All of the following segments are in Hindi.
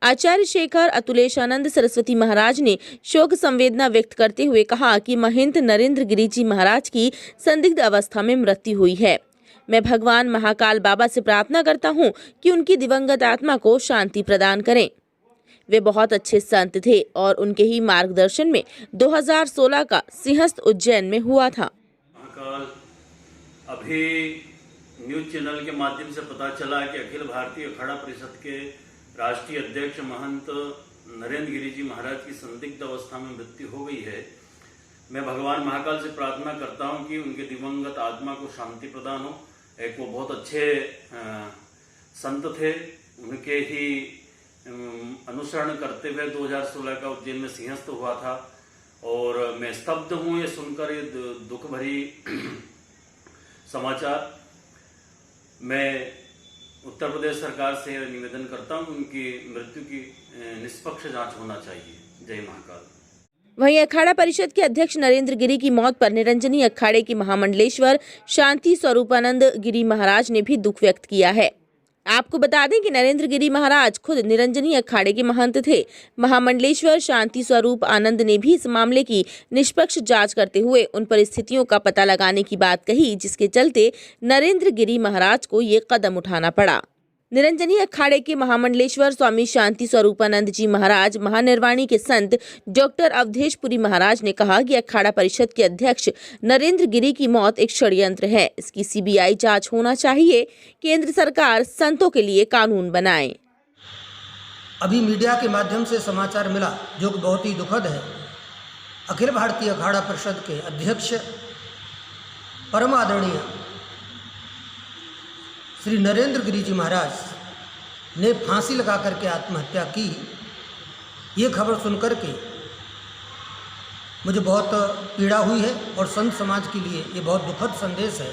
आचार्य शेखर अतुलेशानंद सरस्वती महाराज ने शोक संवेदना व्यक्त करते हुए कहा कि महंत नरेंद्र गिरि जी महाराज की संदिग्ध अवस्था में मृत्यु हुई है। मैं भगवान महाकाल बाबा से प्रार्थना करता हूं कि उनकी दिवंगत आत्मा को शांति प्रदान करें। वे बहुत अच्छे संत थे और उनके ही मार्गदर्शन में 2016 का सिंहस्थ उज्जैन में हुआ था। महाकाल अभी न्यूज चैनल के माध्यम से पता चला कि अखिल भारतीय अखाड़ा परिषद के राष्ट्रीय अध्यक्ष महंत नरेंद्र गिरि जी महाराज की संदिग्ध अवस्था में मृत्यु हो गई है। मैं भगवान महाकाल से प्रार्थना करता हूं कि उनके दिवंगत आत्मा को शांति प्रदान हो। एक वो बहुत अच्छे संत थे, उनके ही अनुसरण करते हुए 2016 का उज्जैन में सिंहस्थ हुआ था और मैं स्तब्ध हूँ ये सुनकर, ये दुख भरी समाचार। मैं उत्तर प्रदेश सरकार से निवेदन करता हूँ उनकी मृत्यु की निष्पक्ष जांच होना चाहिए। जय महाकाल। वहीं अखाड़ा परिषद के अध्यक्ष नरेंद्र गिरि की मौत पर निरंजनी अखाड़े के महामंडलेश्वर शांति स्वरूपानंद गिरि महाराज ने भी दुख व्यक्त किया है। आपको बता दें कि नरेंद्र गिरि महाराज खुद निरंजनी अखाड़े के महंत थे। महामंडलेश्वर शांति स्वरूप आनंद ने भी इस मामले की निष्पक्ष जांच करते हुए उन परिस्थितियों का पता लगाने की बात कही जिसके चलते नरेंद्र गिरि महाराज को ये कदम उठाना पड़ा। निरंजनी अखाड़े के महामंडलेश्वर स्वामी शांति स्वरूपानंद जी महाराज महानिर्वाणी के संत डॉक्टर अवधेशपुरी महाराज ने कहा कि अखाड़ा परिषद के अध्यक्ष नरेंद्र गिरि की मौत एक षड्यंत्र है। इसकी सीबीआई जांच होना चाहिए। केंद्र सरकार संतों के लिए कानून बनाए। अभी मीडिया के माध्यम से समाचार मिला जो कि बहुत ही दुखद है। अखिल भारतीय अखाड़ा परिषद के अध्यक्ष परम आदरणीय श्री नरेंद्र गिरि जी महाराज ने फांसी लगा करके आत्महत्या की। ये खबर सुनकर के मुझे बहुत पीड़ा हुई है और संत समाज के लिए ये बहुत दुखद संदेश है।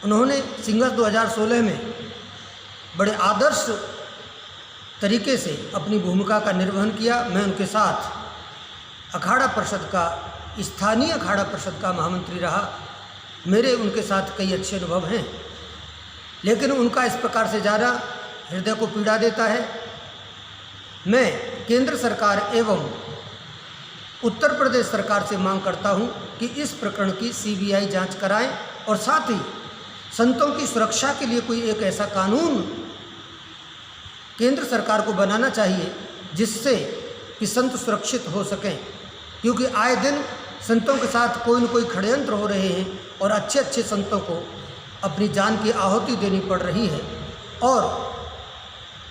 उन्होंने सिंहस्थ 2016 में बड़े आदर्श तरीके से अपनी भूमिका का निर्वहन किया। मैं उनके साथ अखाड़ा परिषद का, स्थानीय अखाड़ा परिषद का महामंत्री रहा। मेरे उनके साथ कई अच्छे अनुभव हैं, लेकिन उनका इस प्रकार से जाना हृदय को पीड़ा देता है। मैं केंद्र सरकार एवं उत्तर प्रदेश सरकार से मांग करता हूं कि इस प्रकरण की सीबीआई जांच कराएं और साथ ही संतों की सुरक्षा के लिए कोई एक ऐसा कानून केंद्र सरकार को बनाना चाहिए जिससे कि संत सुरक्षित हो सकें, क्योंकि आए दिन संतों के साथ कोई न कोई षड्यंत्र हो रहे हैं और अच्छे अच्छे संतों को अपनी जान की आहुति देनी पड़ रही है। और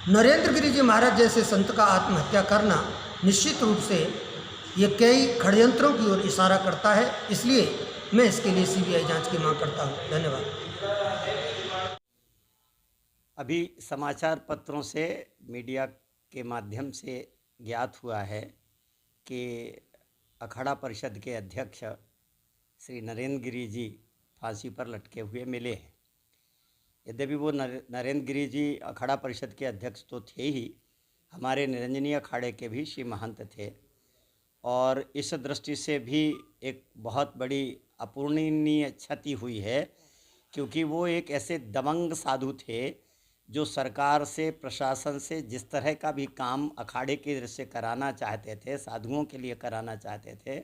नरेंद्र गिरि जी महाराज जैसे संत का आत्महत्या करना निश्चित रूप से ये कई षड्यंत्रों की ओर इशारा करता है। इसलिए मैं इसके लिए सीबीआई जांच की मांग करता हूँ। धन्यवाद। अभी समाचार पत्रों से, मीडिया के माध्यम से ज्ञात हुआ है कि अखाड़ा परिषद के अध्यक्ष श्री नरेंद्र गिरि जी फांसी पर लटके हुए मिले हैं। यद्यपि वो नरेंद्र गिरि जी अखाड़ा परिषद के अध्यक्ष तो थे ही, हमारे निरंजनी अखाड़े के भी श्री महंत थे और इस दृष्टि से भी एक बहुत बड़ी अपूरणीय क्षति हुई है, क्योंकि वो एक ऐसे दबंग साधु थे जो सरकार से, प्रशासन से जिस तरह का भी काम अखाड़े की दृष्टि से कराना चाहते थे, साधुओं के लिए कराना चाहते थे,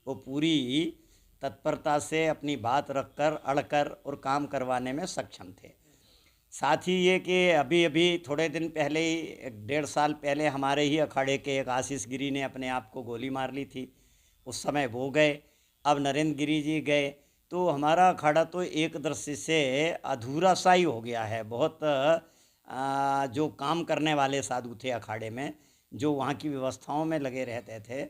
वो पूरी तत्परता से अपनी बात रखकर, अड़कर और काम करवाने में सक्षम थे। साथ ही ये कि अभी थोड़े दिन पहले ही, 1.5 साल पहले हमारे ही अखाड़े के एक आशीष गिरि ने अपने आप को गोली मार ली थी। उस समय वो गए, अब नरेंद्र गिरि जी गए, तो हमारा अखाड़ा तो एक दृष्टि से अधूरा सा ही हो गया है। बहुत जो काम करने वाले साधु थे अखाड़े में, जो वहाँ की व्यवस्थाओं में लगे रहते थे,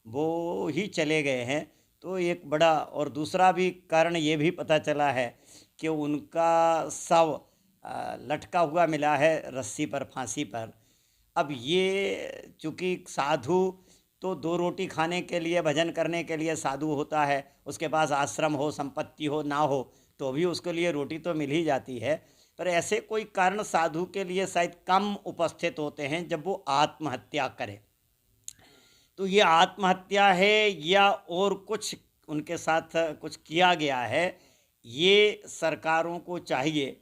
वो ही चले गए हैं। तो एक बड़ा, और दूसरा भी कारण ये भी पता चला है कि उनका शव लटका हुआ मिला है रस्सी पर, फांसी पर। अब ये चूँकि साधु तो 2 रोटी खाने के लिए, भजन करने के लिए साधु होता है, उसके पास आश्रम हो, संपत्ति हो, ना हो तो भी उसके लिए रोटी तो मिल ही जाती है। पर ऐसे कोई कारण साधु के लिए शायद कम उपस्थित होते हैं जब वो आत्महत्या करे। तो ये आत्महत्या है या और कुछ उनके साथ कुछ किया गया है, ये सरकारों को चाहिए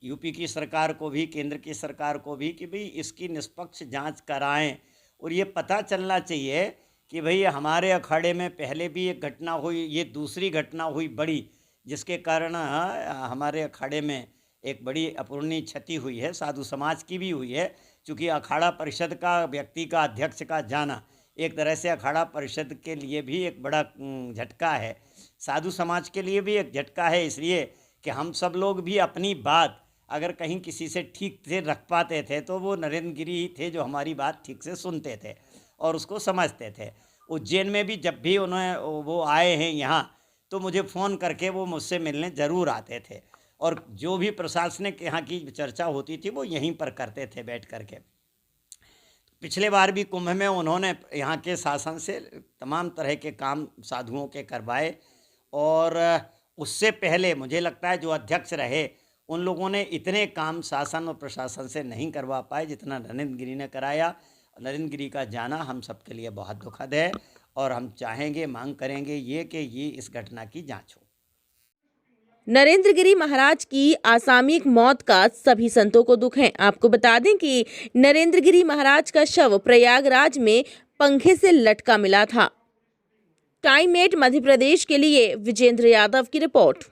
यूपी की सरकार को भी, केंद्र की सरकार को भी, कि भाई इसकी निष्पक्ष जांच कराएं। और ये पता चलना चाहिए कि भाई हमारे अखाड़े में पहले भी एक घटना हुई, ये दूसरी घटना हुई बड़ी, जिसके कारण हमारे अखाड़े में एक बड़ी अपूर्णीय क्षति हुई है, साधु समाज की भी हुई है। चूँकि अखाड़ा परिषद का व्यक्ति का अध्यक्ष का जाना एक तरह से अखाड़ा परिषद के लिए भी एक बड़ा झटका है, साधु समाज के लिए भी एक झटका है, इसलिए कि हम सब लोग भी अपनी बात अगर कहीं किसी से ठीक से रख पाते थे तो वो नरेंद्र गिरी ही थे जो हमारी बात ठीक से सुनते थे और उसको समझते थे। उज्जैन में भी जब भी वो आए हैं यहाँ, तो मुझे फ़ोन करके वो मुझसे मिलने ज़रूर आते थे और जो भी प्रशासनिक यहाँ की चर्चा होती थी वो यहीं पर करते थे बैठ करके। पिछले बार भी कुंभ में उन्होंने यहाँ के शासन से तमाम तरह के काम साधुओं के करवाए और उससे पहले मुझे लगता है जो अध्यक्ष रहे उन लोगों ने इतने काम शासन और प्रशासन से नहीं करवा पाए जितना नरेंद्र गिरी ने कराया। नरेंद्र गिरी का जाना हम सबके लिए बहुत दुखद है और हम चाहेंगे, मांग करेंगे कि ये इस घटना की जांच हो। नरेंद्र गिरी महाराज की असामयिक मौत का सभी संतों को दुख है। आपको बता दें कि नरेंद्र गिरी महाराज का शव प्रयागराज में पंखे से लटका मिला था। टाइम 8 मध्य प्रदेश के लिए विजेंद्र यादव की रिपोर्ट।